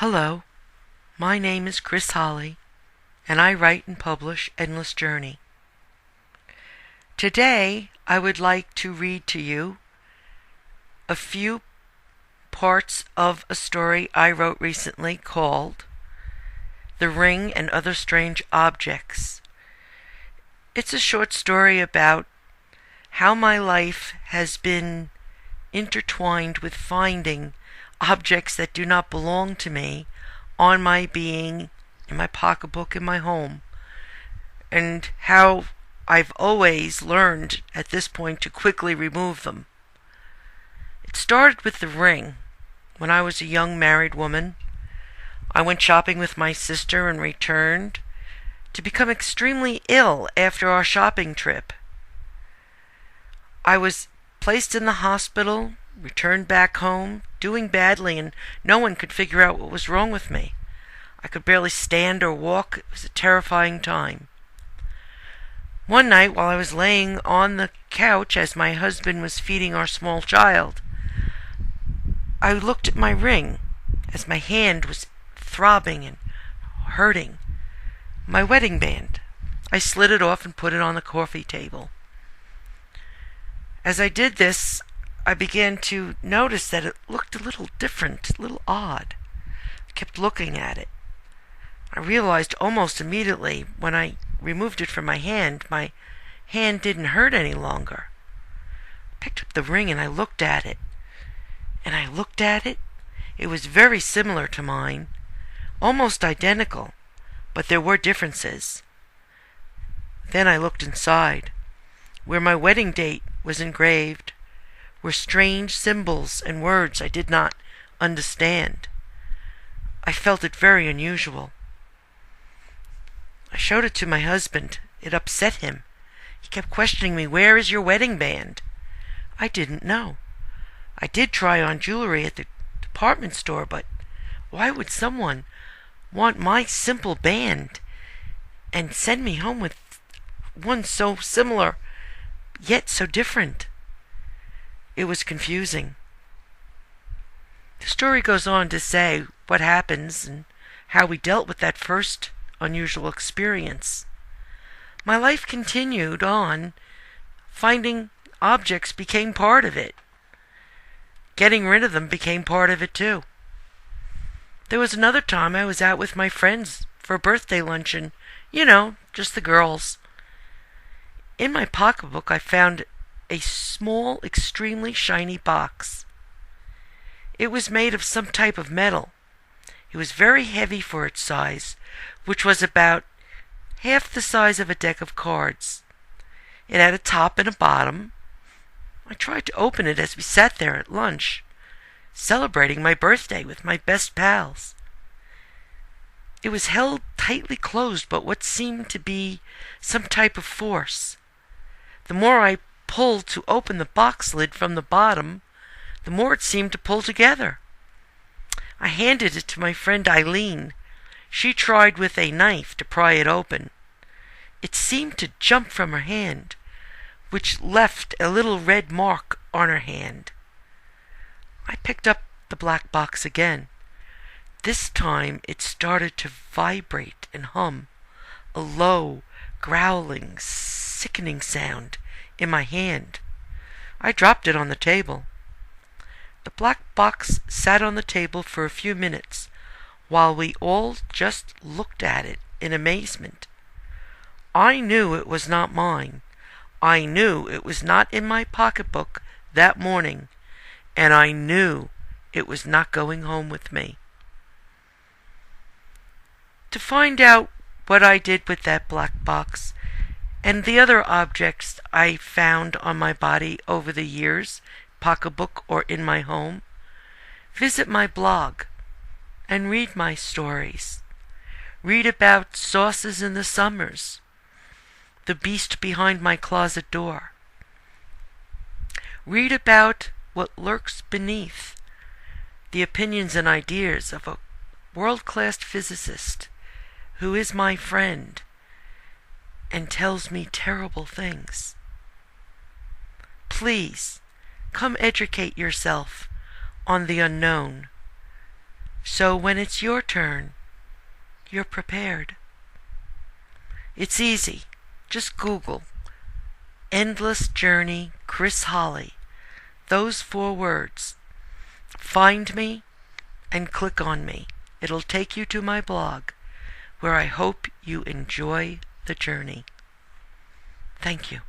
Hello, my name is Chris Holly, and I write and publish Endless Journey. Today, I would like to read to you a few parts of a story I wrote recently called The Ring and Other Strange Objects. It's a short story about how my life has been intertwined with finding objects that do not belong to me on my being, in my pocketbook, in my home, and how I've always learned at this point to quickly remove them. It started with the ring. When I was a young married woman, I went shopping with my sister and returned to become extremely ill after our shopping trip. I was placed in the hospital, returned back home, doing badly, and no one could figure out what was wrong with me. I could barely stand or walk. It was a terrifying time. One night, while I was laying on the couch as my husband was feeding our small child, I looked at my ring as my hand was throbbing and hurting. My wedding band. I slid it off and put it on the coffee table. As I did this, I began to notice that it looked a little different, a little odd. I kept looking at it. I realized almost immediately when I removed it from my hand didn't hurt any longer. I picked up the ring and I looked at it. And I looked at it. It was very similar to mine, almost identical, but there were differences. Then I looked inside. Where my wedding date was engraved were strange symbols and words I did not understand. I felt it very unusual. I showed it to my husband. It upset him. He kept questioning me, "Where is your wedding band?" I didn't know. I did try on jewelry at the department store, but why would someone want my simple band and send me home with one so similar yet so different? It was confusing. The story goes on to say what happens and how we dealt with that first unusual experience. My life continued on. Finding objects became part of it. Getting rid of them became part of it too. There was another time I was out with my friends for a birthday luncheon. Just the girls. In my pocketbook I found a small, extremely shiny box. It was made of some type of metal. It was very heavy for its size, which was about half the size of a deck of cards. It had a top and a bottom. I tried to open it as we sat there at lunch, celebrating my birthday with my best pals. It was held tightly closed by what seemed to be some type of force. The more I pulled to open the box lid from the bottom, the more it seemed to pull together. I handed it to my friend Eileen. She tried with a knife to pry it open. It seemed to jump from her hand, which left a little red mark on her hand. I picked up the black box again. This time it started to vibrate and hum, a low, growling, sickening sound in my hand. I dropped it on the table. The black box sat on the table for a few minutes while we all just looked at it in amazement. I knew it was not mine. I knew it was not in my pocketbook that morning, and I knew it was not going home with me. To find out what I did with that black box and the other objects I found on my body over the years, pocketbook or in my home, visit my blog and read my stories. Read about sauces in the summers, the beast behind my closet door. Read about what lurks beneath the opinions and ideas of a world-class physicist who is my friend and tells me terrible things. Please, come educate yourself on the unknown. So when it's your turn, you're prepared. It's easy. Just Google Endless Journey Chris Holly. Those 4 words. Find me and click on me. It'll take you to my blog, where I hope you enjoy the journey. Thank you.